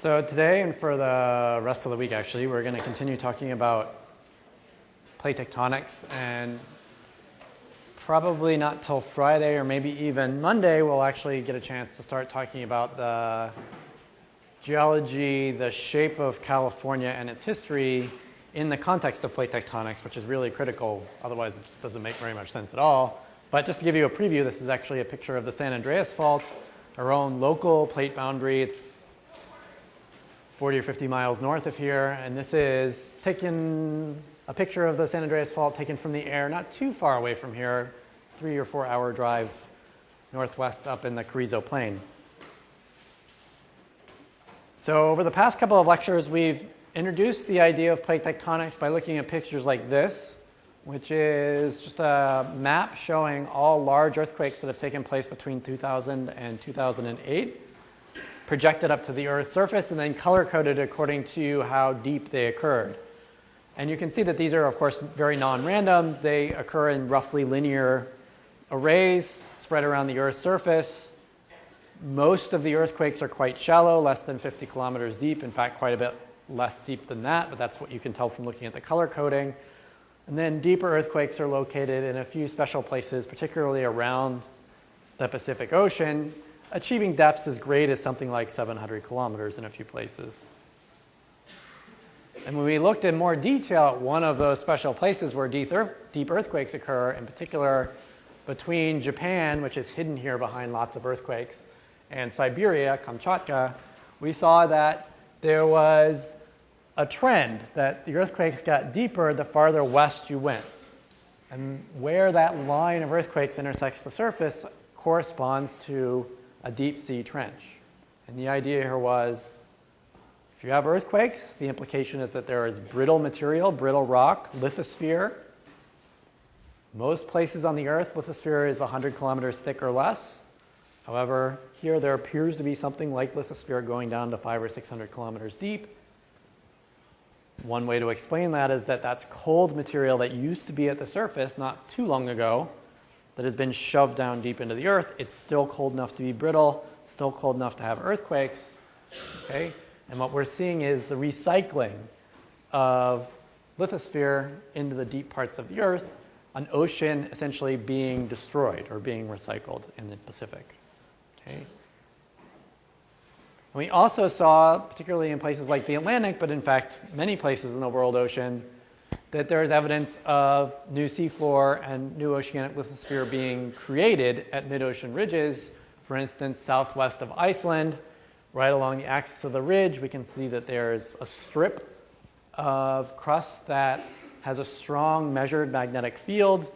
So today and for the rest of the week, actually, we're going to continue talking about plate tectonics, and probably not till Friday or maybe even Monday we'll actually get a chance to start talking about the geology, the shape of California and its history in the context of plate tectonics, which is really critical. Otherwise, it just doesn't make very much sense at all. But just to give you a preview, this is actually a picture of the San Andreas Fault, our own local plate boundary. It's 40 or 50 miles north of here, and this is a picture of the San Andreas Fault taken from the air not too far away from here, 3 or 4 hour drive northwest up in the Carrizo Plain. So over the past couple of lectures, we've introduced the idea of plate tectonics by looking at pictures like this, which is just a map showing all large earthquakes that have taken place between 2000 and 2008, projected up to the Earth's surface and then color-coded according to how deep they occurred. And you can see that these are, of course, very non-random. They occur in roughly linear arrays spread around the Earth's surface. Most of the earthquakes are quite shallow, less than 50 kilometers deep. In fact, quite a bit less deep than that, but that's what you can tell from looking at the color coding. And then deeper earthquakes are located in a few special places, particularly around the Pacific Ocean, achieving depths as great as something like 700 kilometers in a few places. And when we looked in more detail at one of those special places where deep earthquakes occur, in particular between Japan, which is hidden here behind lots of earthquakes, and Siberia, Kamchatka, we saw that there was a trend that the earthquakes got deeper the farther west you went. And where that line of earthquakes intersects the surface corresponds to a deep sea trench. And the idea here was, if you have earthquakes, the implication is that there is brittle material, brittle rock, lithosphere. Most places on the Earth, lithosphere is 100 kilometers thick or less. However, here there appears to be something like lithosphere going down to 500 or 600 kilometers deep. One way to explain that is that that's cold material that used to be at the surface not too long ago that has been shoved down deep into the Earth. It's still cold enough to be brittle, still cold enough to have earthquakes. Okay? And what we're seeing is the recycling of lithosphere into the deep parts of the Earth, an ocean essentially being destroyed or being recycled in the Pacific. Okay? And we also saw, particularly in places like the Atlantic, but in fact many places in the world ocean, that there is evidence of new seafloor and new oceanic lithosphere being created at mid-ocean ridges. For instance, southwest of Iceland, right along the axis of the ridge, we can see that there's a strip of crust that has a strong measured magnetic field,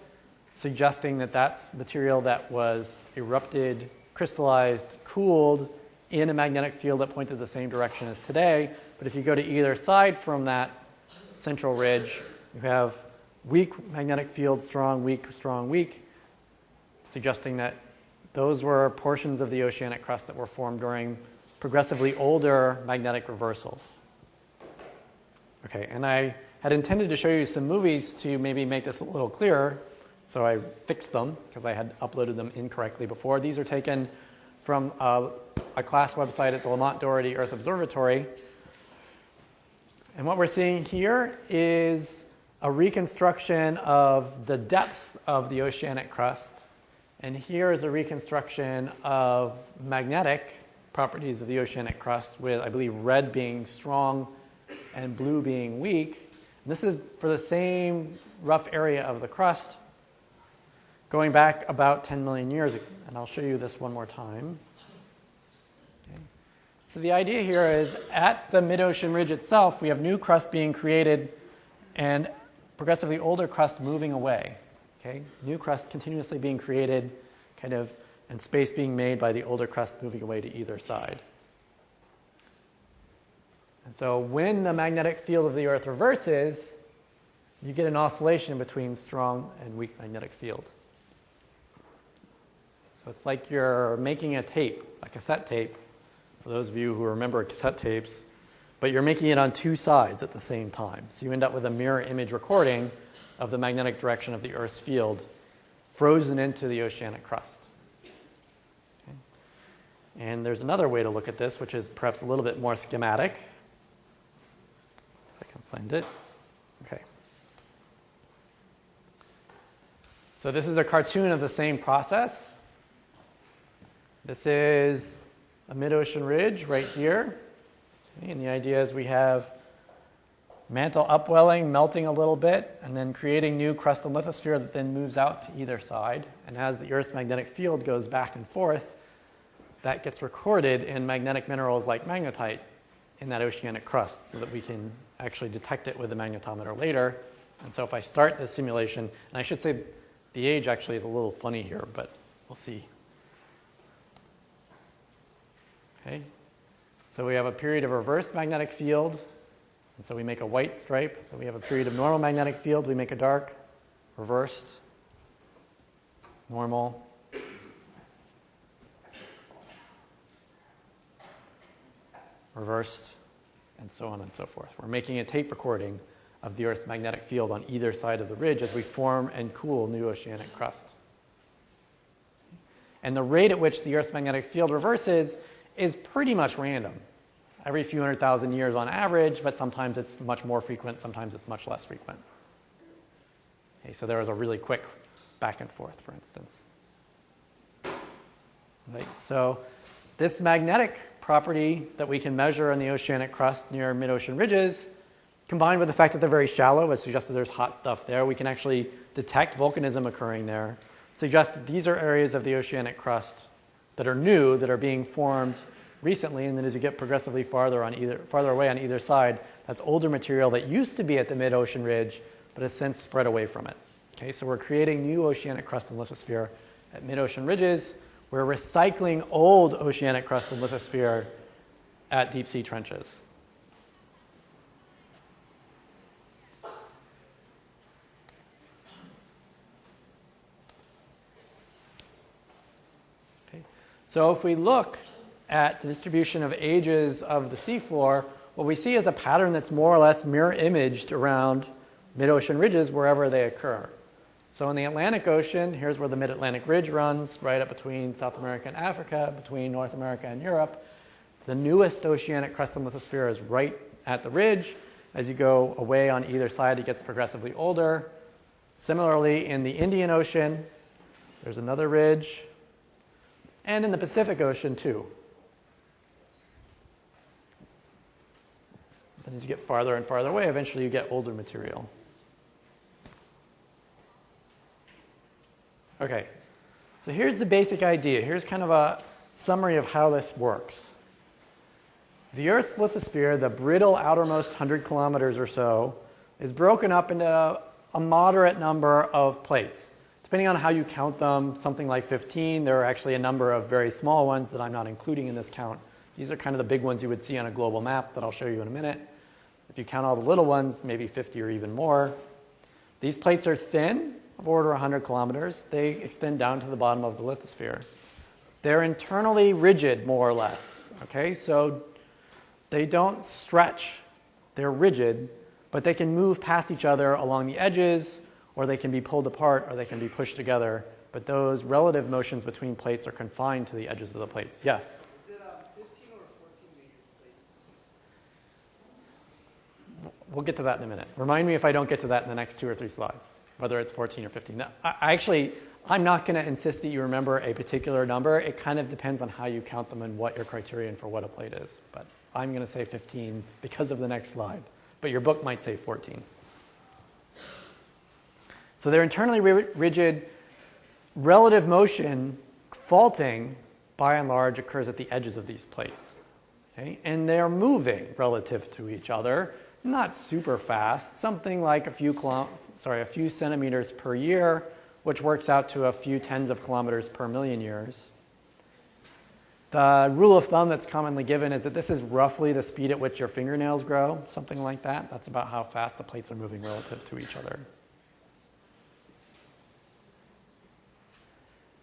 suggesting that that's material that was erupted, crystallized, cooled in a magnetic field that pointed the same direction as today. But if you go to either side from that central ridge, you have weak magnetic field, strong, weak, suggesting that those were portions of the oceanic crust that were formed during progressively older magnetic reversals. Okay, and I had intended to show you some movies to maybe make this a little clearer, so I fixed them because I had uploaded them incorrectly before. These are taken from a class website at the Lamont Doherty Earth Observatory. And what we're seeing here is a reconstruction of the depth of the oceanic crust. And here is a reconstruction of magnetic properties of the oceanic crust, with, I believe, red being strong and blue being weak. And this is for the same rough area of the crust going back about 10 million years. And I'll show you this one more time. Okay. So the idea here is at the mid-ocean ridge itself, we have new crust being created and progressively older crust moving away. Okay? New crust continuously being created, and space being made by the older crust moving away to either side. And so when the magnetic field of the Earth reverses, you get an oscillation between strong and weak magnetic field. So it's like you're making a tape, a cassette tape, for those of you who remember cassette tapes, but you're making it on two sides at the same time. So you end up with a mirror image recording of the magnetic direction of the Earth's field frozen into the oceanic crust. Okay. And there's another way to look at this, which is perhaps a little bit more schematic. If I can find it. Okay. So this is a cartoon of the same process. This is a mid-ocean ridge right here. Okay, and the idea is we have mantle upwelling, melting a little bit, and then creating new crustal lithosphere that then moves out to either side. And as the Earth's magnetic field goes back and forth, that gets recorded in magnetic minerals like magnetite in that oceanic crust so that we can actually detect it with the magnetometer later. And so if I start this simulation, and I should say the age actually is a little funny here, but we'll see. Okay. So we have a period of reversed magnetic field, and so we make a white stripe. So we have a period of normal magnetic field, we make a dark, reversed, normal, reversed, and so on and so forth. We're making a tape recording of the Earth's magnetic field on either side of the ridge as we form and cool new oceanic crust. And the rate at which the Earth's magnetic field reverses is pretty much random. Every few 100,000 years on average, but sometimes it's much more frequent, sometimes it's much less frequent. Okay, so there is a really quick back and forth, for instance. Right, so this magnetic property that we can measure in the oceanic crust near mid-ocean ridges, combined with the fact that they're very shallow, which suggests that there's hot stuff there, we can actually detect volcanism occurring there, suggests that these are areas of the oceanic crust that are new, that are being formed recently, and then as you get progressively farther away on either side, that's older material that used to be at the mid-ocean ridge, but has since spread away from it. Okay, so we're creating new oceanic crust and lithosphere at mid-ocean ridges. We're recycling old oceanic crust and lithosphere at deep sea trenches. Okay. So if we look at the distribution of ages of the seafloor, what we see is a pattern that's more or less mirror imaged around mid-ocean ridges wherever they occur. So in the Atlantic Ocean, here's where the Mid-Atlantic Ridge runs, right up between South America and Africa, between North America and Europe. The newest oceanic crust and lithosphere is right at the ridge. As you go away on either side, it gets progressively older. Similarly, in the Indian Ocean, there's another ridge. And in the Pacific Ocean, too. Then as you get farther and farther away, eventually you get older material. Okay, so here's the basic idea. Here's kind of a summary of how this works. The Earth's lithosphere, the brittle outermost 100 kilometers or so, is broken up into a moderate number of plates. Depending on how you count them, something like 15. There are actually a number of very small ones that I'm not including in this count. These are kind of the big ones you would see on a global map that I'll show you in a minute. If you count all the little ones, maybe 50 or even more. These plates are thin, of order 100 kilometers. They extend down to the bottom of the lithosphere. They're internally rigid, more or less. Okay, so they don't stretch. They're rigid, but they can move past each other along the edges, or they can be pulled apart, or they can be pushed together. But those relative motions between plates are confined to the edges of the plates. Yes? Is it 15 or 14 meter plates? We'll get to that in a minute. Remind me if I don't get to that in the next 2 or 3 slides, whether it's 14 or 15. Now, I'm not going to insist that you remember a particular number. It kind of depends on how you count them and what your criterion for what a plate is. But I'm going to say 15 because of the next slide. But your book might say 14. So they're internally rigid. Relative motion, faulting, by and large, occurs at the edges of these plates. Okay? And they're moving relative to each other, not super fast, something like a few centimeters per year, which works out to a few tens of kilometers per million years. The rule of thumb that's commonly given is that this is roughly the speed at which your fingernails grow, something like that. That's about how fast the plates are moving relative to each other.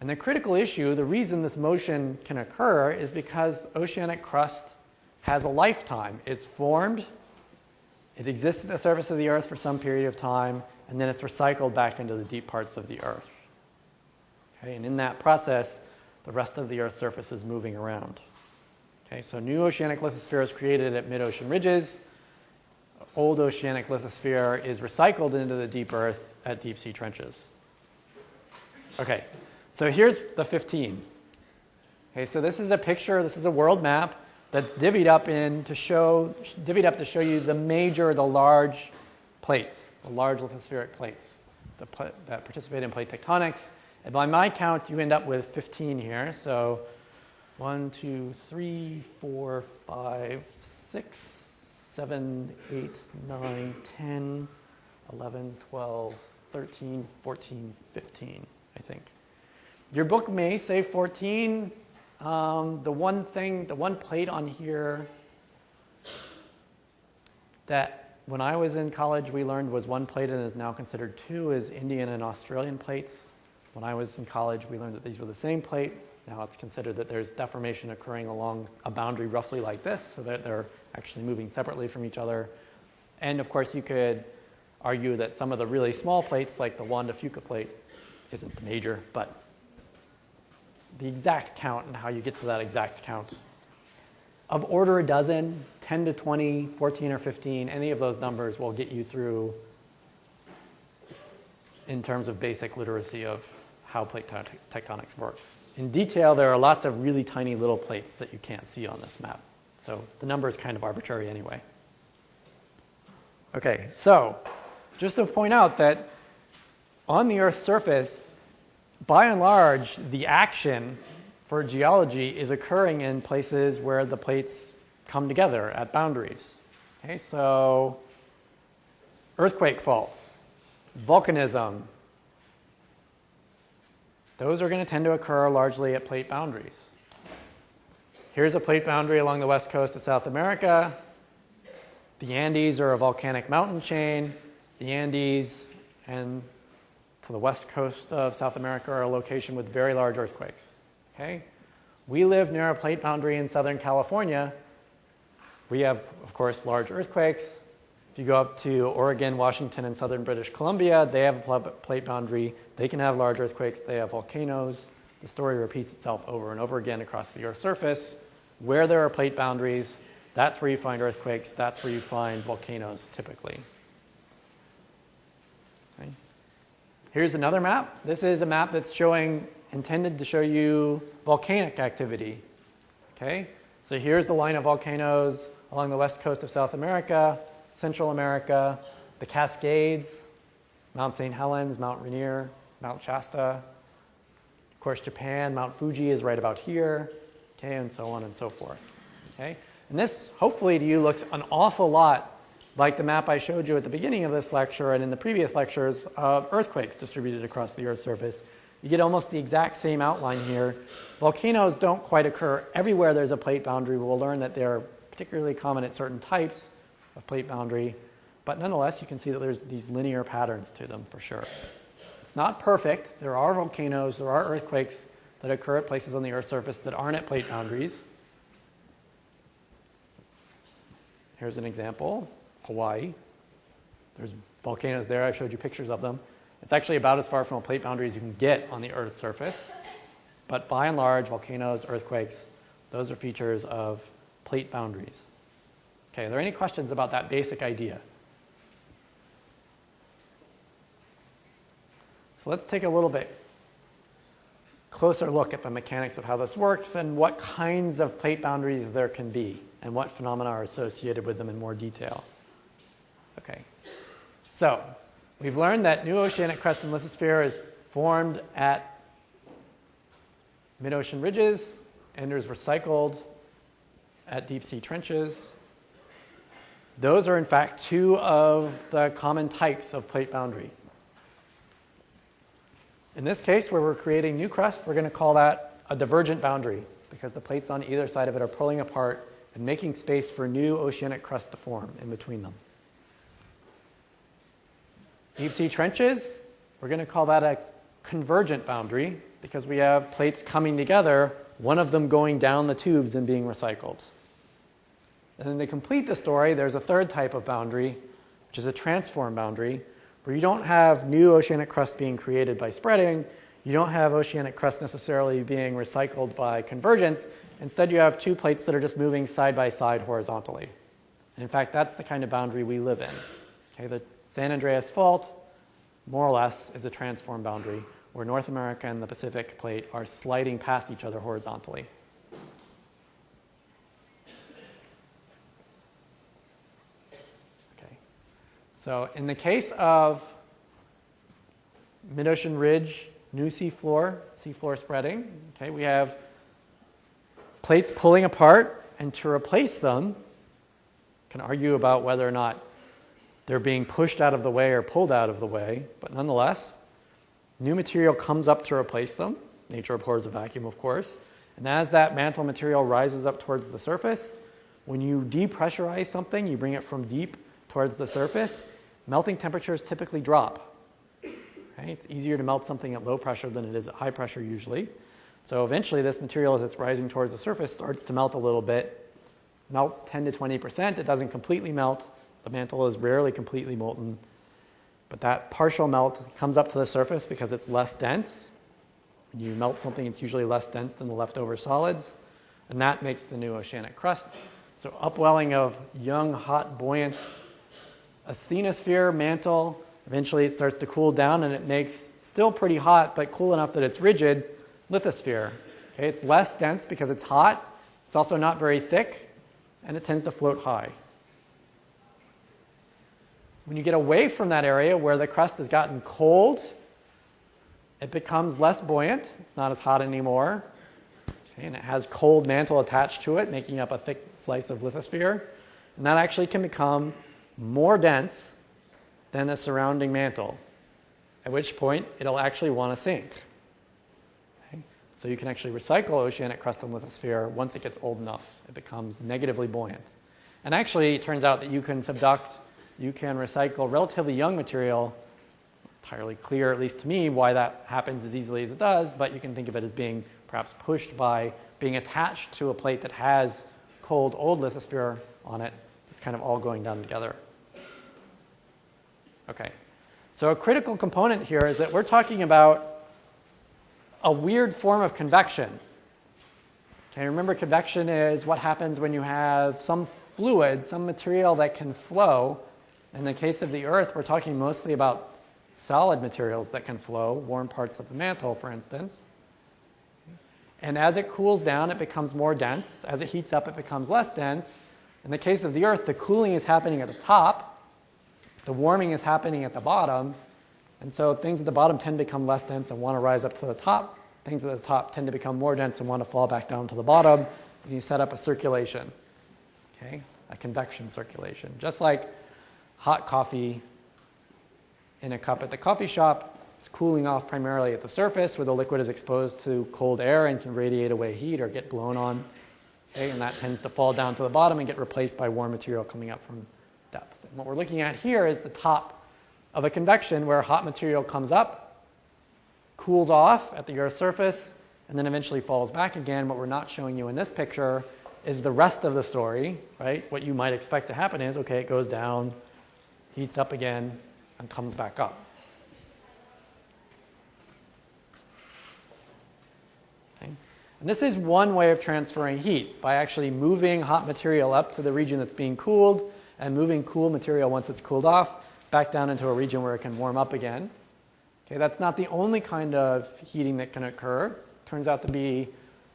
And the critical issue, the reason this motion can occur, is because oceanic crust has a lifetime. It's formed, it exists at the surface of the Earth for some period of time, and then it's recycled back into the deep parts of the Earth. Okay, and in that process, the rest of the Earth's surface is moving around. Okay, so new oceanic lithosphere is created at mid-ocean ridges. Old oceanic lithosphere is recycled into the deep earth at deep sea trenches. Okay, so here's the 15. Okay, so this is a picture, this is a world map that's divvied up to show you the large plates, the large lithospheric plates that participate in plate tectonics. And by my count, you end up with 15 here. So 1, 2, 3, 4, 5, 6, 7, 8, 9, 10, 11, 12, 13, 14, 15, I think. Your book may say 14. The one plate on here that when I was in college we learned was one plate and is now considered two is Indian and Australian plates. When I was in college we learned that these were the same plate. Now it's considered that there's deformation occurring along a boundary roughly like this, so that they're actually moving separately from each other. And of course you could argue that some of the really small plates like the Wanda Fuca plate isn't major, but the exact count and how you get to that exact count. Of order a dozen, 10 to 20, 14 or 15, any of those numbers will get you through in terms of basic literacy of how plate tectonics works. In detail, there are lots of really tiny little plates that you can't see on this map. So the number is kind of arbitrary anyway. Okay, so just to point out that on the Earth's surface, by and large, the action for geology is occurring in places where the plates come together at boundaries. Okay, so earthquake faults, volcanism, those are going to tend to occur largely at plate boundaries. Here's a plate boundary along the west coast of South America. The Andes are a volcanic mountain chain. The Andes and to the west coast of South America are a location with very large earthquakes. Okay? We live near a plate boundary in Southern California. We have, of course, large earthquakes. If you go up to Oregon, Washington, and southern British Columbia, they have a plate boundary. They can have large earthquakes. They have volcanoes. The story repeats itself over and over again across the Earth's surface. Where there are plate boundaries, that's where you find earthquakes. That's where you find volcanoes, typically. Okay. Here's another map. This is a map that's intended to show you volcanic activity. Okay? So here's the line of volcanoes along the west coast of South America, Central America, the Cascades, Mount St. Helens, Mount Rainier, Mount Shasta. Of course, Japan, Mount Fuji is right about here, okay, and so on and so forth. Okay? And this, hopefully to you, looks an awful lot like the map I showed you at the beginning of this lecture and in the previous lectures of earthquakes distributed across the Earth's surface. You get almost the exact same outline here. Volcanoes don't quite occur everywhere there's a plate boundary. We'll learn that they're particularly common at certain types of plate boundary. But nonetheless, you can see that there's these linear patterns to them for sure. It's not perfect. There are volcanoes, there are earthquakes that occur at places on the Earth's surface that aren't at plate boundaries. Here's an example, Hawaii. There's volcanoes there. I showed you pictures of them. It's actually about as far from a plate boundary as you can get on the Earth's surface. But by and large, volcanoes, earthquakes, those are features of plate boundaries. Okay, are there any questions about that basic idea? So let's take a little bit closer look at the mechanics of how this works and what kinds of plate boundaries there can be and what phenomena are associated with them in more detail. Okay, so we've learned that new oceanic crust and lithosphere is formed at mid-ocean ridges and is recycled at deep sea trenches. Those are in fact two of the common types of plate boundary. In this case, where we're creating new crust, we're going to call that a divergent boundary because the plates on either side of it are pulling apart and making space for new oceanic crust to form in between them. Deep sea trenches, we're going to call that a convergent boundary because we have plates coming together, one of them going down the tubes and being recycled. And then to complete the story, there's a third type of boundary, which is a transform boundary, where you don't have new oceanic crust being created by spreading, you don't have oceanic crust necessarily being recycled by convergence, Instead, you have two plates that are just moving side by side horizontally. And in fact, that's the kind of boundary we live in. Okay, the San Andreas Fault, more or less, is a transform boundary where North America and the Pacific plate are sliding past each other horizontally. Okay. So in the case of mid-ocean ridge, new seafloor spreading, okay, we have plates pulling apart, and to replace them, can argue about whether or not they're being pushed out of the way or pulled out of the way, but nonetheless, new material comes up to replace them. Nature abhors a vacuum, of course. And as that mantle material rises up towards the surface, when you depressurize something, you bring it from deep towards the surface, melting temperatures typically drop. Okay? It's easier to melt something at low pressure than it is at high pressure usually. So eventually this material, as it's rising towards the surface, starts to melt a little bit. Melts 10 to 20%. It doesn't completely melt. The mantle is rarely completely molten. But that partial melt comes up to the surface because it's less dense. When you melt something, it's usually less dense than the leftover solids. And that makes the new oceanic crust. So upwelling of young, hot, buoyant asthenosphere mantle. Eventually it starts to cool down and it makes still pretty hot, but cool enough that it's rigid, lithosphere. Okay, it's less dense because it's hot. It's also not very thick, and it tends to float high. When you get away from that area where the crust has gotten cold, it becomes less buoyant. It's not as hot anymore. Okay, and it has cold mantle attached to it, making up a thick slice of lithosphere. And that actually can become more dense than the surrounding mantle, at which point it'll actually want to sink. Okay? So you can actually recycle oceanic crust and lithosphere once it gets old enough. It becomes negatively buoyant. And actually, it turns out that you can recycle relatively young material. Entirely clear, at least to me, why that happens as easily as it does, but you can think of it as being perhaps pushed by being attached to a plate that has cold, old lithosphere on it. It's kind of all going down together. Okay, so a critical component here is that we're talking about a weird form of convection. Okay, remember convection is what happens when you have some fluid, some material that can flow. In the case of the Earth, we're talking mostly about solid materials that can flow, warm parts of the mantle, for instance. And as it cools down, it becomes more dense. As it heats up, it becomes less dense. In the case of the Earth, the cooling is happening at the top. The warming is happening at the bottom. And so things at the bottom tend to become less dense and want to rise up to the top. Things at the top tend to become more dense and want to fall back down to the bottom. And you set up a circulation, okay? A convection circulation. Just like hot coffee in a cup at the coffee shop, it's cooling off primarily at the surface where the liquid is exposed to cold air and can radiate away heat or get blown on. Okay? And that tends to fall down to the bottom and get replaced by warm material coming up from depth. And what we're looking at here is the top of a convection where hot material comes up, cools off at the Earth's surface, and then eventually falls back again. What we're not showing you in this picture is the rest of the story, right? What you might expect to happen is, okay, it goes down, heats up again, and comes back up. Okay? And this is one way of transferring heat, by actually moving hot material up to the region that's being cooled and moving cool material once it's cooled off back down into a region where it can warm up again. Okay, that's not the only kind of heating that can occur. Turns out to be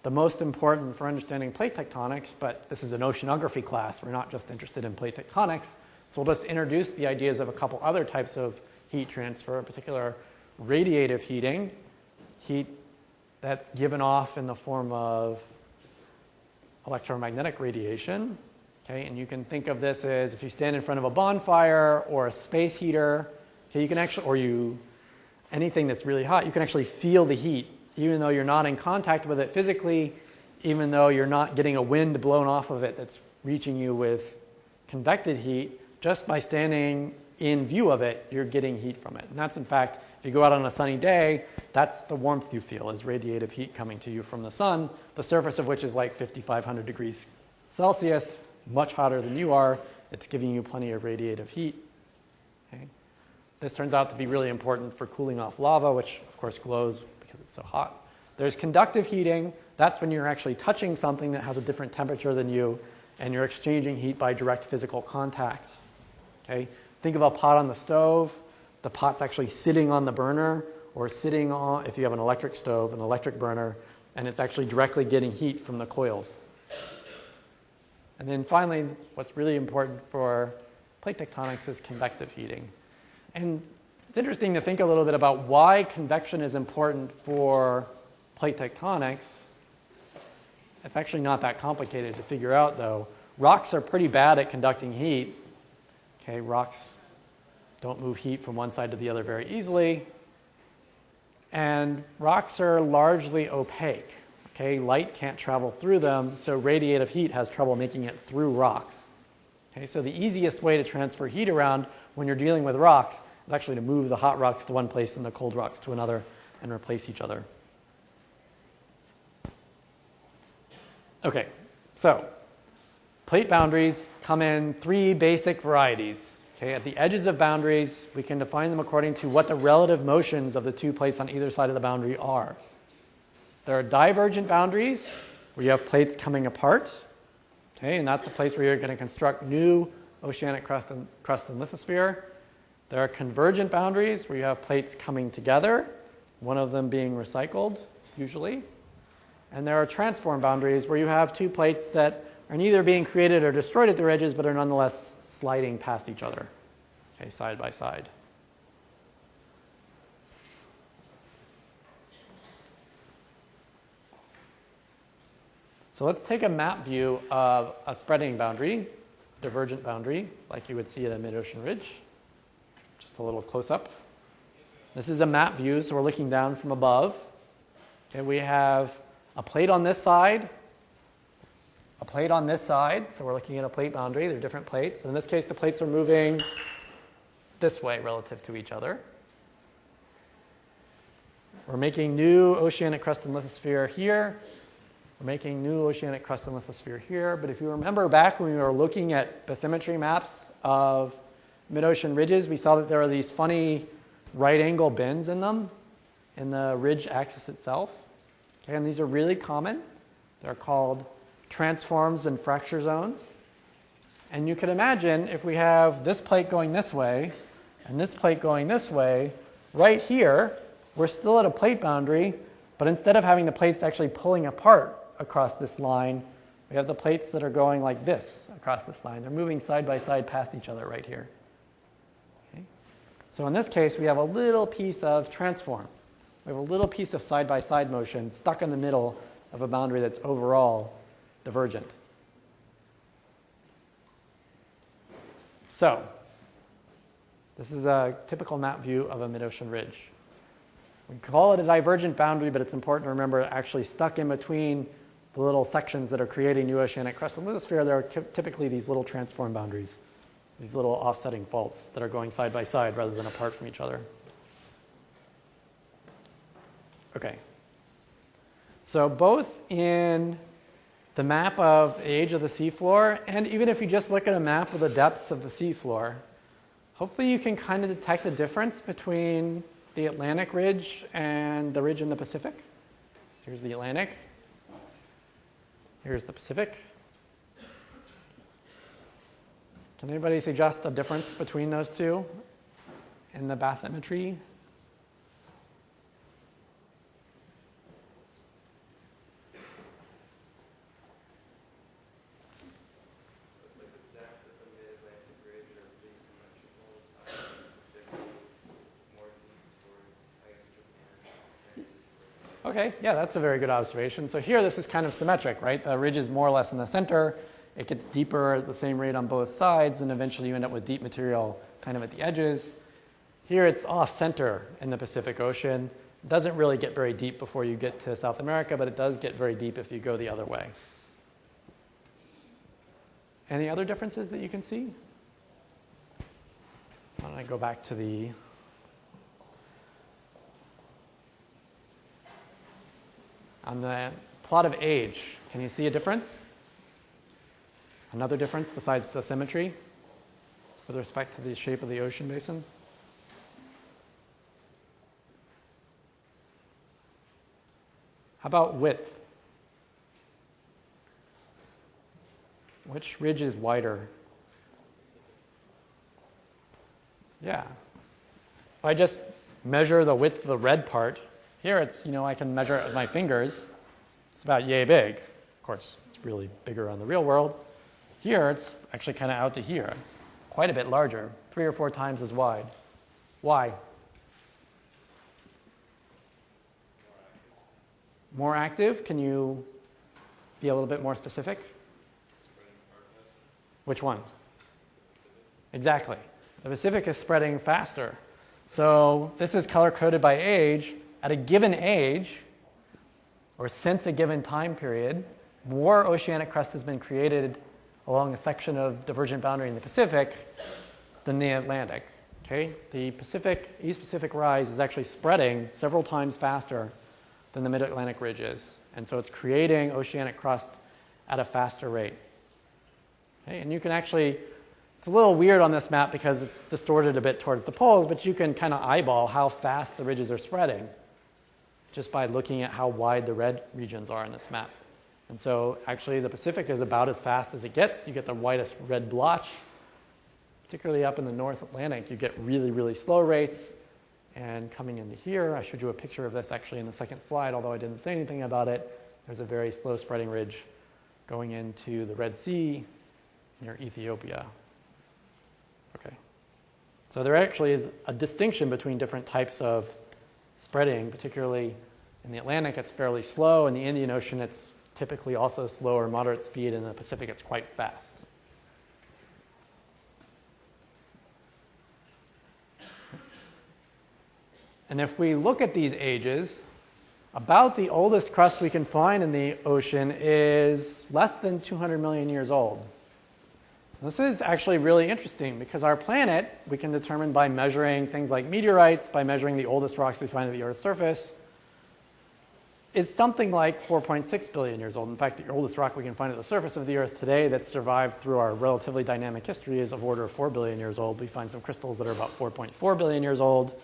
the most important for understanding plate tectonics, but this is an oceanography class. We're not just interested in plate tectonics. So we'll just introduce the ideas of a couple other types of heat transfer, in particular radiative heating, heat that's given off in the form of electromagnetic radiation. Okay, and you can think of this as if you stand in front of a bonfire or a space heater, okay, you can actually, anything that's really hot, you can actually feel the heat, even though you're not in contact with it physically, even though you're not getting a wind blown off of it that's reaching you with convected heat. Just by standing in view of it, you're getting heat from it. And that's, in fact, if you go out on a sunny day, that's the warmth you feel, is radiative heat coming to you from the sun, the surface of which is like 5,500 degrees Celsius, much hotter than you are. It's giving you plenty of radiative heat. Okay? This turns out to be really important for cooling off lava, which, of course, glows because it's so hot. There's conductive heating. That's when you're actually touching something that has a different temperature than you, and you're exchanging heat by direct physical contact. Okay? Think of a pot on the stove. The pot's actually sitting on the burner, or sitting on, if you have an electric stove, an electric burner, and it's actually directly getting heat from the coils. And then finally, what's really important for plate tectonics is convective heating. And it's interesting to think a little bit about why convection is important for plate tectonics. It's actually not that complicated to figure out, though. Rocks are pretty bad at conducting heat. Okay, rocks don't move heat from one side to the other very easily. And rocks are largely opaque. Okay, light can't travel through them, so radiative heat has trouble making it through rocks. Okay, so the easiest way to transfer heat around when you're dealing with rocks is actually to move the hot rocks to one place and the cold rocks to another and replace each other. Okay, so plate boundaries come in three basic varieties. Okay, at the edges of boundaries, we can define them according to what the relative motions of the two plates on either side of the boundary are. There are divergent boundaries, where you have plates coming apart. Okay, and that's a place where you're going to construct new oceanic crust and lithosphere. There are convergent boundaries, where you have plates coming together, one of them being recycled, usually. And there are transform boundaries, where you have two plates that are neither being created or destroyed at their edges, but are nonetheless sliding past each other, okay, side by side. So let's take a map view of a spreading boundary, divergent boundary, like you would see at a mid-ocean ridge. Just a little close-up. This is a map view, so we're looking down from above. Okay, we have a plate on this side, a plate on this side, so we're looking at a plate boundary. They're different plates. In this case, the plates are moving this way relative to each other. We're making new oceanic crust and lithosphere here. We're making new oceanic crust and lithosphere here. But if you remember back when we were looking at bathymetry maps of mid-ocean ridges, we saw that there are these funny right-angle bends in them, in the ridge axis itself. Okay, and these are really common. They're called transforms and fracture zones. And you can imagine if we have this plate going this way and this plate going this way, right here, we're still at a plate boundary, but instead of having the plates actually pulling apart across this line, we have the plates that are going like this across this line. They're moving side by side past each other right here. Okay? So in this case, we have a little piece of transform. We have a little piece of side-by-side motion stuck in the middle of a boundary that's overall divergent. So this is a typical map view of a mid-ocean ridge. We call it a divergent boundary, but it's important to remember actually stuck in between the little sections that are creating new oceanic crust and lithosphere, there are typically these little transform boundaries, these little offsetting faults that are going side by side rather than apart from each other. Okay. So both in the map of the age of the seafloor, and even if you just look at a map of the depths of the seafloor, hopefully you can kind of detect a difference between the Atlantic ridge and the ridge in the Pacific. Here's the Atlantic. Here's the Pacific. Can anybody suggest a difference between those two in the bathymetry? Okay, yeah, that's a very good observation. So here this is kind of symmetric, right? The ridge is more or less in the center. It gets deeper at the same rate on both sides, and eventually you end up with deep material kind of at the edges. Here it's off-center in the Pacific Ocean. It doesn't really get very deep before you get to South America, but it does get very deep if you go the other way. Any other differences that you can see? Why don't I go back to the... On the plot of age, can you see a difference? Another difference besides the symmetry with respect to the shape of the ocean basin? How about width? Which ridge is wider? Yeah. If I just measure the width of the red part, here it's, I can measure it with my fingers. It's about yay big. Of course, it's really bigger on the real world. Here, it's actually kind of out to here. It's quite a bit larger, 3 or 4 times as wide. Why? More active? Can you be a little bit more specific? Which one? Exactly. The Pacific is spreading faster. So this is color-coded by age. At a given age, or since a given time period, more oceanic crust has been created along a section of divergent boundary in the Pacific than the Atlantic. Okay? The East Pacific rise is actually spreading several times faster than the Mid-Atlantic ridge is. And so it's creating oceanic crust at a faster rate. Okay? And you can actually, it's a little weird on this map because it's distorted a bit towards the poles, but you can kind of eyeball how fast the ridges are spreading just by looking at how wide the red regions are in this map. And so actually the Pacific is about as fast as it gets. You get the widest red blotch. Particularly up in the North Atlantic, you get really, really slow rates. And coming into here, I showed you a picture of this actually in the second slide, although I didn't say anything about it. There's a very slow spreading ridge going into the Red Sea near Ethiopia. Okay. So there actually is a distinction between different types of spreading, particularly in the Atlantic, it's fairly slow. In the Indian Ocean, it's typically also slow or moderate speed. In the Pacific, it's quite fast. And if we look at these ages, about the oldest crust we can find in the ocean is less than 200 million years old. This is actually really interesting because our planet we can determine by measuring things like meteorites, by measuring the oldest rocks we find at the Earth's surface, is something like 4.6 billion years old. In fact, the oldest rock we can find at the surface of the Earth today that survived through our relatively dynamic history is of order of 4 billion years old. We find some crystals that are about 4.4 billion years old.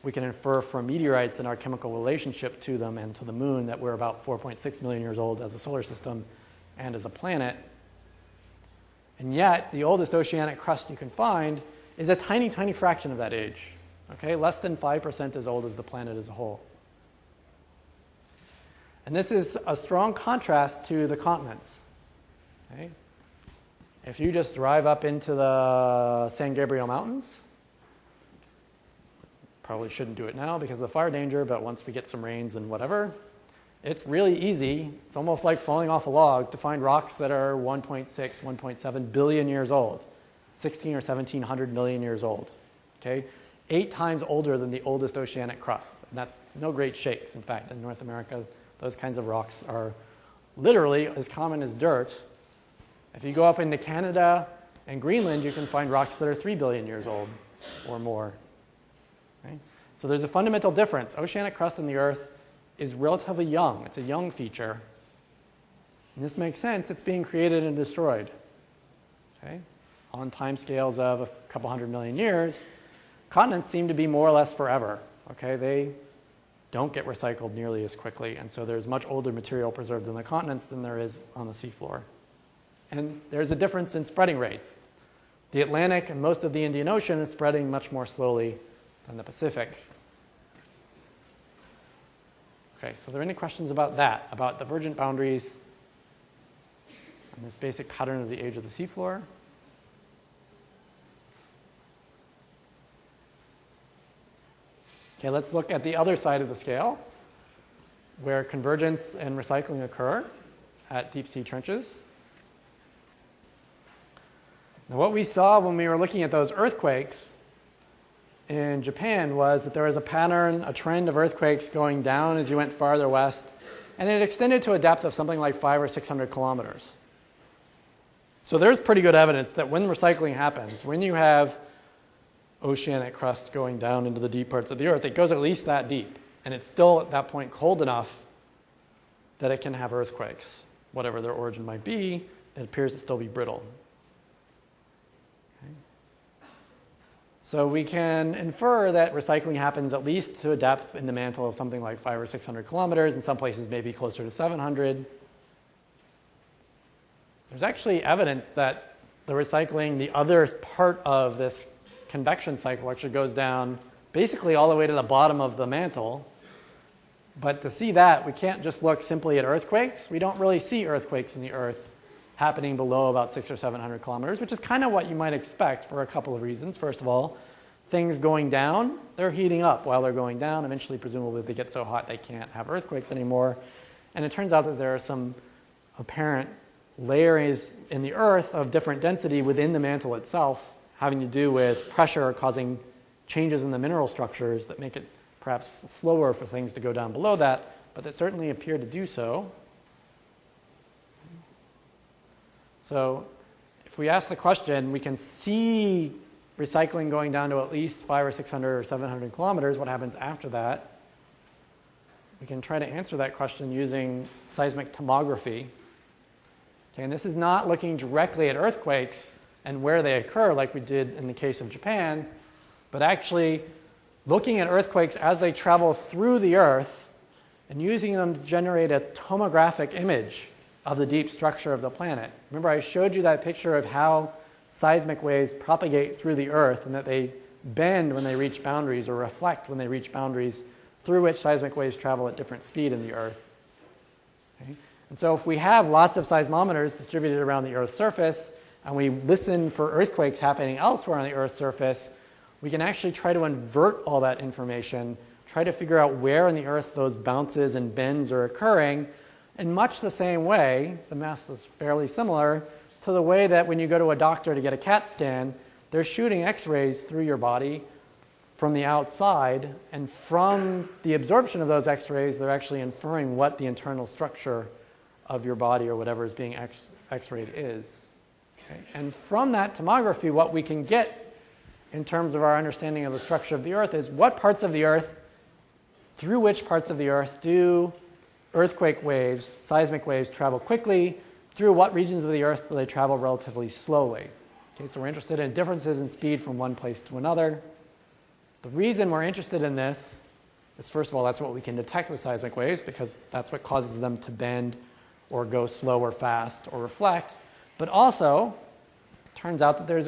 We can infer from meteorites and our chemical relationship to them and to the moon that we're about 4.6 million years old as a solar system and as a planet. And yet, the oldest oceanic crust you can find is a tiny, tiny fraction of that age. Okay? Less than 5% as old as the planet as a whole. And this is a strong contrast to the continents. Okay? If you just drive up into the San Gabriel Mountains, probably shouldn't do it now because of the fire danger, but once we get some rains and whatever, it's really easy. It's almost like falling off a log to find rocks that are 1.6, 1.7 billion years old, 16 or 1700 million years old. Okay? 8 times older than the oldest oceanic crust. And that's no great shakes. In fact, in North America, those kinds of rocks are literally as common as dirt. If you go up into Canada and Greenland, you can find rocks that are 3 billion years old or more. Okay? So there's a fundamental difference. Oceanic crust in the Earth is relatively young. It's a young feature. And this makes sense. It's being created and destroyed. Okay? On timescales of a couple hundred million years, continents seem to be more or less forever. Okay? They don't get recycled nearly as quickly, and so there's much older material preserved in the continents than there is on the seafloor. And there's a difference in spreading rates. The Atlantic and most of the Indian Ocean is spreading much more slowly than the Pacific. Okay, so are there any questions about that, about divergent boundaries and this basic pattern of the age of the seafloor? Okay, let's look at the other side of the scale, where convergence and recycling occur at deep sea trenches. Now, what we saw when we were looking at those earthquakes in Japan was that there was a pattern, a trend of earthquakes going down as you went farther west, and it extended to a depth of something like 500 or 600 kilometers. So there's pretty good evidence that when recycling happens, when you have oceanic crust going down into the deep parts of the Earth, it goes at least that deep, and it's still at that point cold enough that it can have earthquakes. Whatever their origin might be, it appears to still be brittle. Okay. So we can infer that recycling happens at least to a depth in the mantle of something like 500 or 600 kilometers, in some places maybe closer to 700. there's actually evidence that the recycling, the other part of this convection cycle, actually goes down basically all the way to the bottom of the mantle. But to see that, we can't just look simply at earthquakes. We don't really see earthquakes in the Earth happening below about 600 or 700 kilometers, which is kind of what you might expect for a couple of reasons. First of all, things going down, they're heating up while they're going down. Eventually, presumably, they get so hot they can't have earthquakes anymore. And it turns out that there are some apparent layers in the Earth of different density within the mantle itself, having to do with pressure causing changes in the mineral structures that make it perhaps slower for things to go down below that, but that certainly appear to do so. So if we ask the question, we can see recycling going down to at least 500 or 600 or 700 kilometers. What happens after that? We can try to answer that question using seismic tomography. Okay, and this is not looking directly at earthquakes and where they occur like we did in the case of Japan, but actually looking at earthquakes as they travel through the Earth and using them to generate a tomographic image of the deep structure of the planet. Remember, I showed you that picture of how seismic waves propagate through the Earth and that they bend when they reach boundaries or reflect when they reach boundaries through which seismic waves travel at different speed in the Earth. Okay? And so if we have lots of seismometers distributed around the Earth's surface and we listen for earthquakes happening elsewhere on the Earth's surface, we can actually try to invert all that information, try to figure out where on the Earth those bounces and bends are occurring in much the same way, the math is fairly similar, to the way that when you go to a doctor to get a CAT scan, they're shooting X-rays through your body from the outside, and from the absorption of those X-rays, they're actually inferring what the internal structure of your body or whatever is being X-rayed is. Okay? And from that tomography, what we can get in terms of our understanding of the structure of the Earth is what parts of the Earth, through which parts of the Earth do earthquake waves, seismic waves travel quickly, through what regions of the Earth do they travel relatively slowly. Okay, so we're interested in differences in speed from one place to another. The reason we're interested in this is, first of all, that's what we can detect with seismic waves because that's what causes them to bend or go slow or fast or reflect. But also, it turns out that there's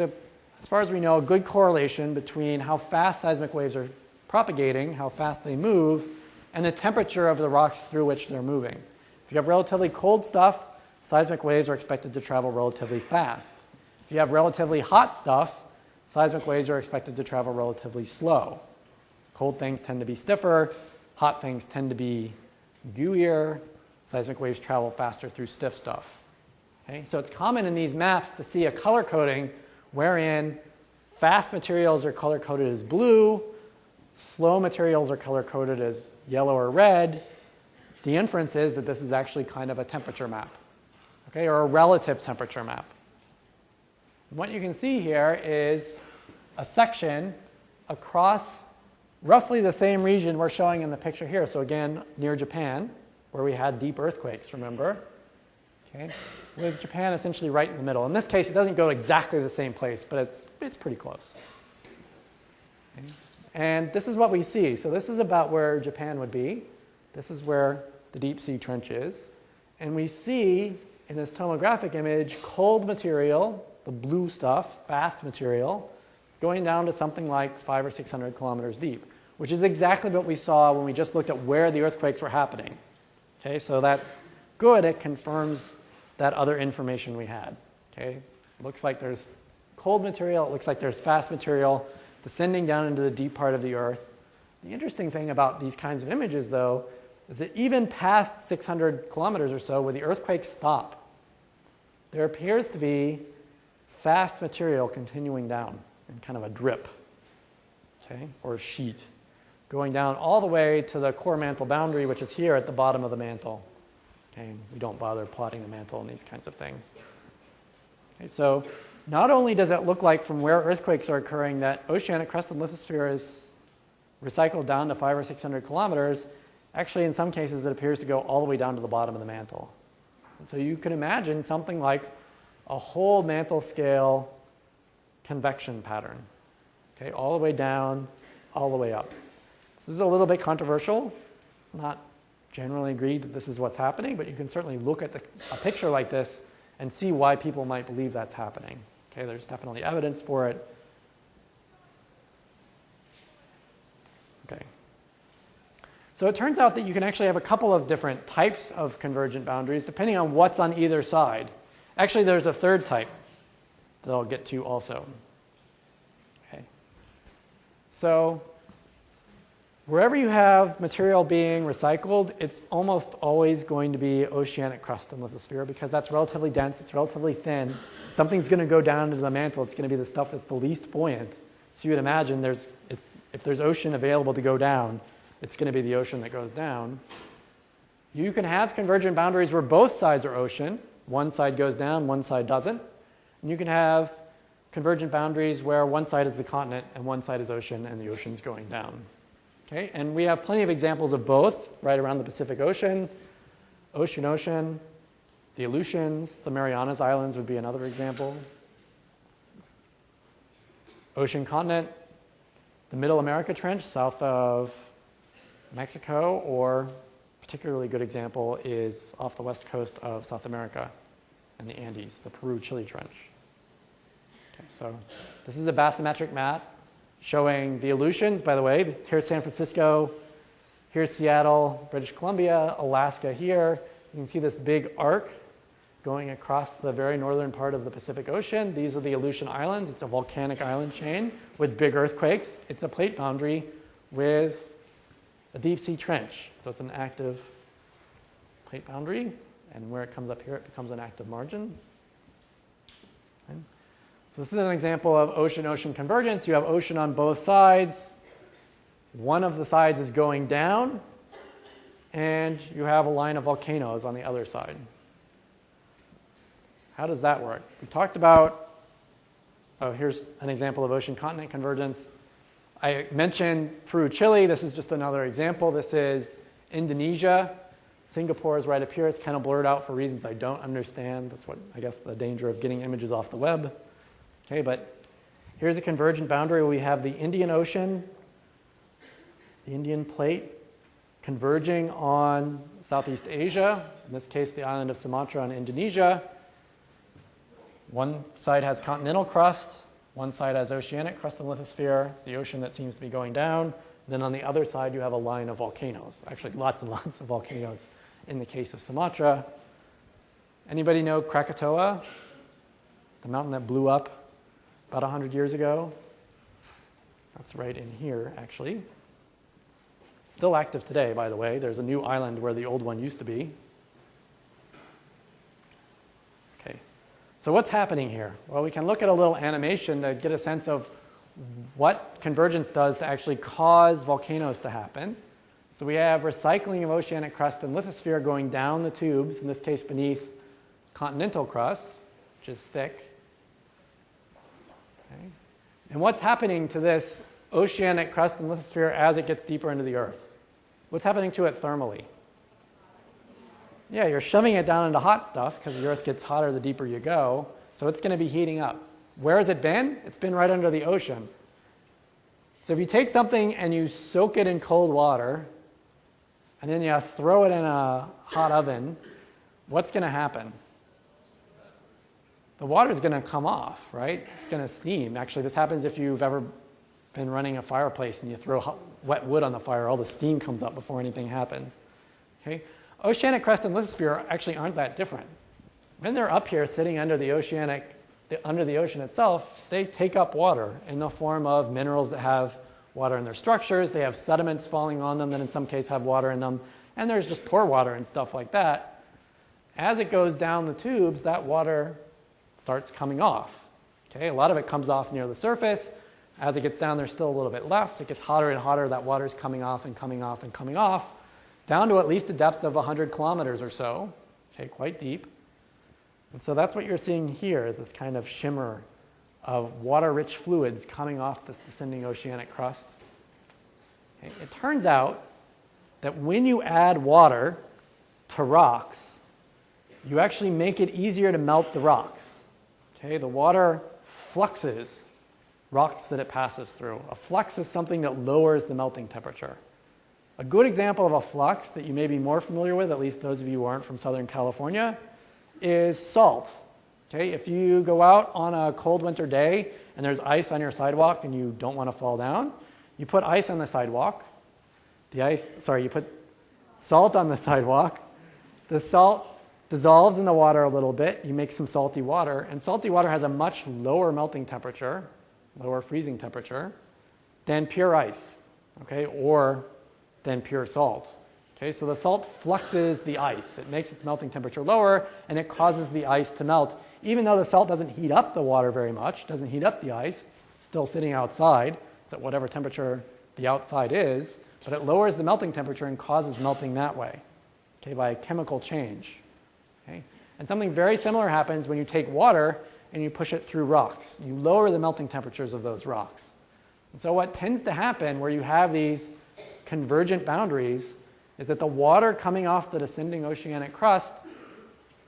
as far as we know, a good correlation between how fast seismic waves are propagating, how fast they move, and the temperature of the rocks through which they're moving. If you have relatively cold stuff, seismic waves are expected to travel relatively fast. If you have relatively hot stuff, seismic waves are expected to travel relatively slow. Cold things tend to be stiffer, hot things tend to be gooier. Seismic waves travel faster through stiff stuff. Okay? So it's common in these maps to see a color coding wherein fast materials are color-coded as blue, slow materials are color-coded as yellow or red. The inference is that this is actually kind of a temperature map, okay, or a relative temperature map. And what you can see here is a section across roughly the same region we're showing in the picture here. So again, near Japan, where we had deep earthquakes, remember? Okay, with Japan essentially right in the middle. In this case, it doesn't go exactly the same place, but it's pretty close. Okay. And this is what we see. So this is about where Japan would be. This is where the deep sea trench is. And we see in this tomographic image cold material, the blue stuff, fast material, going down to something like 500 or 600 kilometers deep, which is exactly what we saw when we just looked at where the earthquakes were happening. Okay, so that's good. It confirms that other information we had. Okay, it looks like there's cold material. It looks like there's fast material descending down into the deep part of the Earth. The interesting thing about these kinds of images, though, is that even past 600 kilometers or so, where the earthquakes stop, there appears to be fast material continuing down in kind of a drip, okay, or a sheet, going down all the way to the core mantle boundary, which is here at the bottom of the mantle. Okay, we don't bother plotting the mantle and these kinds of things. Okay, so not only does it look like from where earthquakes are occurring that oceanic crested lithosphere is recycled down to 500 or 600 kilometers, actually in some cases it appears to go all the way down to the bottom of the mantle. And so you can imagine something like a whole mantle scale convection pattern, okay, all the way down, all the way up. This is a little bit controversial. It's not generally agreed that this is what's happening, but you can certainly look at a picture like this and see why people might believe that's happening. Okay, there's definitely evidence for it. Okay. So it turns out that you can actually have a couple of different types of convergent boundaries depending on what's on either side. Actually, there's a third type that I'll get to also. Okay. So wherever you have material being recycled, it's almost always going to be oceanic crust and lithosphere because that's relatively dense, it's relatively thin. If something's going to go down into the mantle, it's going to be the stuff that's the least buoyant. So you would imagine if there's ocean available to go down, it's going to be the ocean that goes down. You can have convergent boundaries where both sides are ocean. One side goes down, one side doesn't. And you can have convergent boundaries where one side is the continent and one side is ocean and the ocean's going down. Okay? And we have plenty of examples of both right around the Pacific Ocean, ocean, the Aleutians, the Marianas Islands would be another example. Ocean continent, the Middle America Trench south of Mexico, or a particularly good example is off the west coast of South America and the Andes, the Peru-Chile Trench. Okay, so this is a bathymetric map showing the Aleutians, by the way. Here's San Francisco, here's Seattle, British Columbia, Alaska here. You can see this big arc going across the very northern part of the Pacific Ocean. These are the Aleutian Islands. It's a volcanic island chain with big earthquakes. It's a plate boundary with a deep sea trench. So it's an active plate boundary. And where it comes up here, it becomes an active margin. Okay. So this is an example of ocean-ocean convergence. You have ocean on both sides. One of the sides is going down, and you have a line of volcanoes on the other side. How does that work? We talked about, here's an example of ocean-continent convergence. I mentioned Peru-Chile. This is just another example. This is Indonesia. Singapore is right up here. It's kind of blurred out for reasons I don't understand. That's what, I guess, the danger of getting images off the web. Okay, but here's a convergent boundary where we have the Indian Ocean, the Indian Plate, converging on Southeast Asia, in this case the island of Sumatra in Indonesia. One side has continental crust, one side has oceanic crust and lithosphere. It's the ocean that seems to be going down. Then on the other side you have a line of volcanoes, actually lots and lots of volcanoes in the case of Sumatra. Anybody know Krakatoa, the mountain that blew up about 100 years ago? That's right in here, actually. Still active today, by the way. There's a new island where the old one used to be. Okay, so what's happening here? Well, we can look at a little animation to get a sense of what convergence does to actually cause volcanoes to happen. So we have recycling of oceanic crust and lithosphere going down the tubes, in this case beneath continental crust, which is thick. Okay. And what's happening to this oceanic crust and lithosphere as it gets deeper into the Earth? What's happening to it thermally? Yeah, you're shoving it down into hot stuff because the Earth gets hotter the deeper you go, so it's going to be heating up. Where has it been? It's been right under the ocean. So if you take something and you soak it in cold water, and then you throw it in a hot oven, what's going to happen? The water is going to come off, right? It's going to steam. Actually, this happens if you've ever been running a fireplace and you throw wet wood on the fire. All the steam comes up before anything happens. Okay? Oceanic crust and lithosphere actually aren't that different. When they're up here sitting under the ocean itself, they take up water in the form of minerals that have water in their structures. They have sediments falling on them that in some cases have water in them. And there's just pore water and stuff like that. As it goes down the tubes, that water starts coming off. Okay? A lot of it comes off near the surface. As it gets down, there's still a little bit left. It gets hotter and hotter. That water is coming off and coming off and coming off, down to at least a depth of 100 kilometers or so. Okay, quite deep. And so that's what you're seeing here is this kind of shimmer of water-rich fluids coming off this descending oceanic crust. Okay. It turns out that when you add water to rocks, you actually make it easier to melt the rocks. Okay. The water fluxes rocks that it passes through. A flux is something that lowers the melting temperature. A good example of a flux that you may be more familiar with, at least those of you who aren't from Southern California, is salt. Okay, if you go out on a cold winter day and there's ice on your sidewalk and you don't want to fall down, you put ice on the sidewalk. You put salt on the sidewalk. The salt dissolves in the water a little bit. You make some salty water, and salty water has a much lower melting temperature, lower freezing temperature, than pure ice, okay, or than pure salt. Okay, so the salt fluxes the ice. It makes its melting temperature lower, and it causes the ice to melt. Even though the salt doesn't heat up the water very much, doesn't heat up the ice, it's still sitting outside. It's at whatever temperature the outside is, but it lowers the melting temperature and causes melting that way, okay, by a chemical change. Okay? And something very similar happens when you take water and you push it through rocks. You lower the melting temperatures of those rocks. And so what tends to happen where you have these convergent boundaries is that the water coming off the descending oceanic crust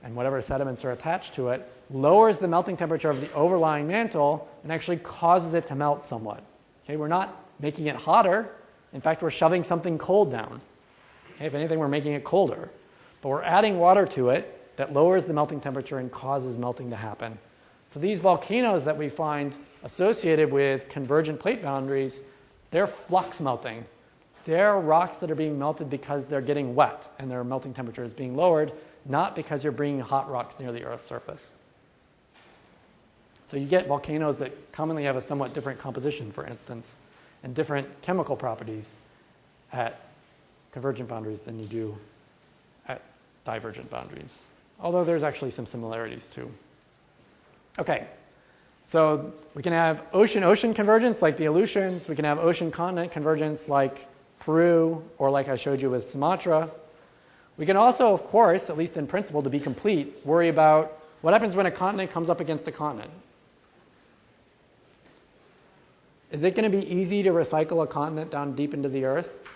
and whatever sediments are attached to it lowers the melting temperature of the overlying mantle and actually causes it to melt somewhat. Okay, we're not making it hotter. In fact, we're shoving something cold down. Okay, if anything, we're making it colder. But we're adding water to it that lowers the melting temperature and causes melting to happen. So these volcanoes that we find associated with convergent plate boundaries, they're flux melting. They're rocks that are being melted because they're getting wet and their melting temperature is being lowered, not because you're bringing hot rocks near the Earth's surface. So you get volcanoes that commonly have a somewhat different composition, for instance, and different chemical properties at convergent boundaries than you do at divergent boundaries. Although there's actually some similarities too. Okay, so we can have ocean-ocean convergence like the Aleutians. We can have ocean-continent convergence like Peru, or like I showed you with Sumatra. We can also, of course, at least in principle, to be complete, worry about what happens when a continent comes up against a continent. Is it going to be easy to recycle a continent down deep into the Earth?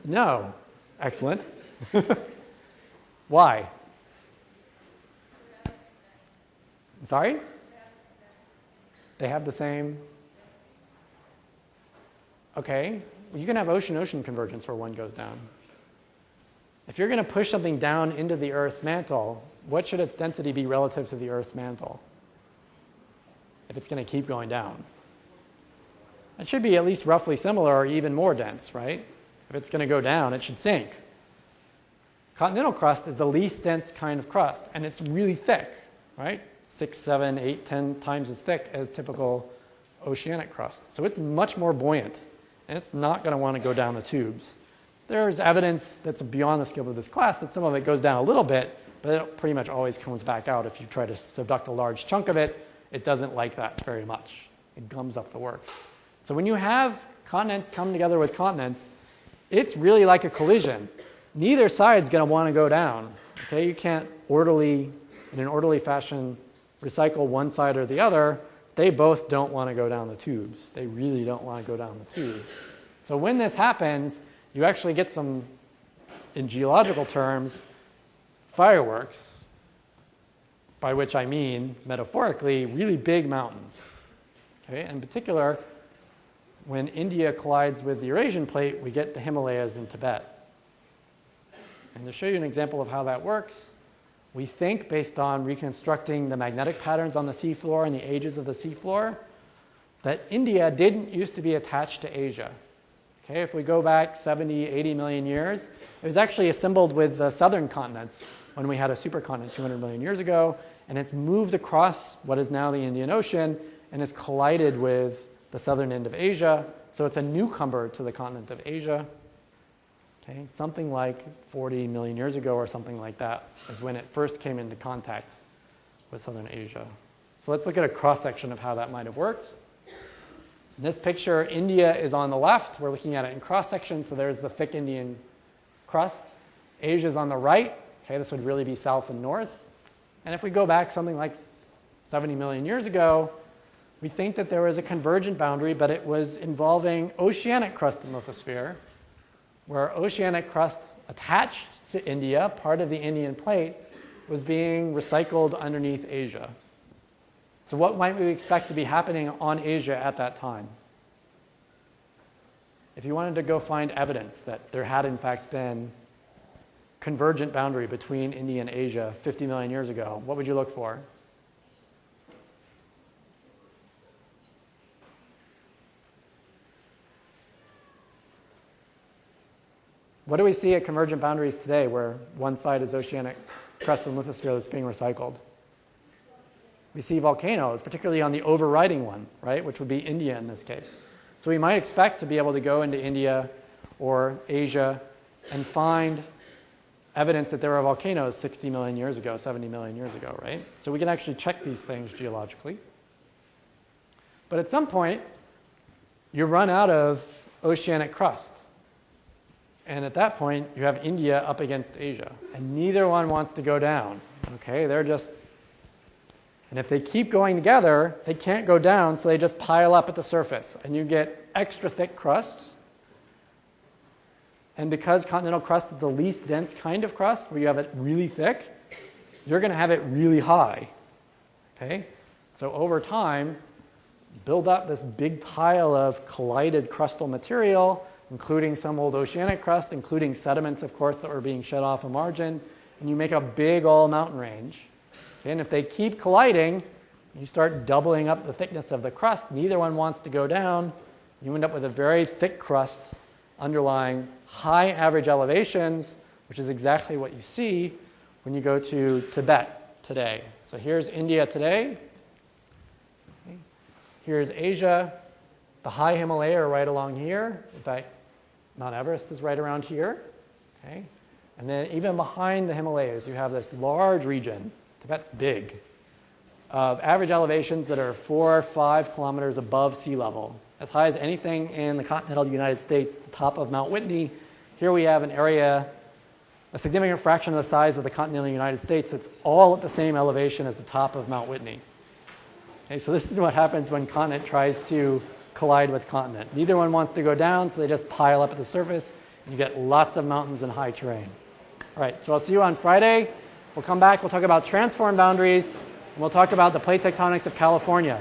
No. Excellent. Why? I'm sorry? They have the same? Okay. You can have ocean-ocean convergence where one goes down. If you're going to push something down into the Earth's mantle, what should its density be relative to the Earth's mantle? If it's going to keep going down. It should be at least roughly similar or even more dense, right? If it's going to go down, it should sink. Continental crust is the least dense kind of crust, and it's really thick, right? 6, 7, 8, 10 times as thick as typical oceanic crust. So it's much more buoyant, and it's not going to want to go down the tubes. There's evidence that's beyond the scope of this class that some of it goes down a little bit, but it pretty much always comes back out. If you try to subduct a large chunk of it, it doesn't like that very much. It gums up the works. So when you have continents come together with continents, it's really like a collision. Neither side's going to want to go down. Okay? You can't in an orderly fashion, recycle one side or the other. They both don't want to go down the tubes. They really don't want to go down the tubes. So when this happens, you actually get some, in geological terms, fireworks, by which I mean, metaphorically, really big mountains. Okay? In particular, when India collides with the Eurasian plate, we get the Himalayas in Tibet. And to show you an example of how that works, we think, based on reconstructing the magnetic patterns on the seafloor and the ages of the seafloor, that India didn't used to be attached to Asia. Okay, if we go back 70, 80 million years, it was actually assembled with the southern continents when we had a supercontinent 200 million years ago, and it's moved across what is now the Indian Ocean and has collided with the southern end of Asia. So it's a newcomer to the continent of Asia. Okay, something like 40 million years ago or something like that is when it first came into contact with southern Asia. So let's look at a cross-section of how that might have worked. In this picture, India is on the left. We're looking at it in cross-section, so there's the thick Indian crust. Asia is on the right. Okay, this would really be south and north. And if we go back something like 70 million years ago, we think that there was a convergent boundary, but it was involving oceanic crust and lithosphere, where oceanic crust attached to India, part of the Indian plate, was being recycled underneath Asia. So what might we expect to be happening on Asia at that time? if you wanted to go find evidence that there had in fact been convergent boundary between India and Asia 50 million years ago, what would you look for? What do we see at convergent boundaries today where one side is oceanic crust and lithosphere that's being recycled? We see volcanoes, particularly on the overriding one, right, which would be India in this case. So we might expect to be able to go into India or Asia and find evidence that there were volcanoes 60 million years ago, 70 million years ago, right? So we can actually check these things geologically. But at some point, you run out of oceanic crust. And at that point, you have India up against Asia. And neither one wants to go down. Okay, they're just... And if they keep going together, they can't go down, so they just pile up at the surface. And you get extra thick crust. And because continental crust is the least dense kind of crust, where you have it really thick, you're going to have it really high. Okay? So over time, build up this big pile of collided crustal material, including some old oceanic crust, including sediments, of course, that were being shed off a margin, and you make a big all mountain range. Okay, and if they keep colliding, you start doubling up the thickness of the crust. Neither one wants to go down. You end up with a very thick crust underlying high average elevations, which is exactly what you see when you go to Tibet today. So here's India today. Okay. Here's Asia. The high Himalaya are right along here. In fact, Mount Everest is right around here. Okay? And then even behind the Himalayas, you have this large region, Tibet's big, of average elevations that are 4 or 5 kilometers above sea level, as high as anything in the continental United States, the top of Mount Whitney. Here we have an area, a significant fraction of the size of the continental United States that's all at the same elevation as the top of Mount Whitney. Okay, so this is what happens when continent tries to collide with continent. Neither one wants to go down, so they just pile up at the surface, and you get lots of mountains and high terrain. All right, so I'll see you on Friday. We'll come back, we'll talk about transform boundaries, and we'll talk about the plate tectonics of California.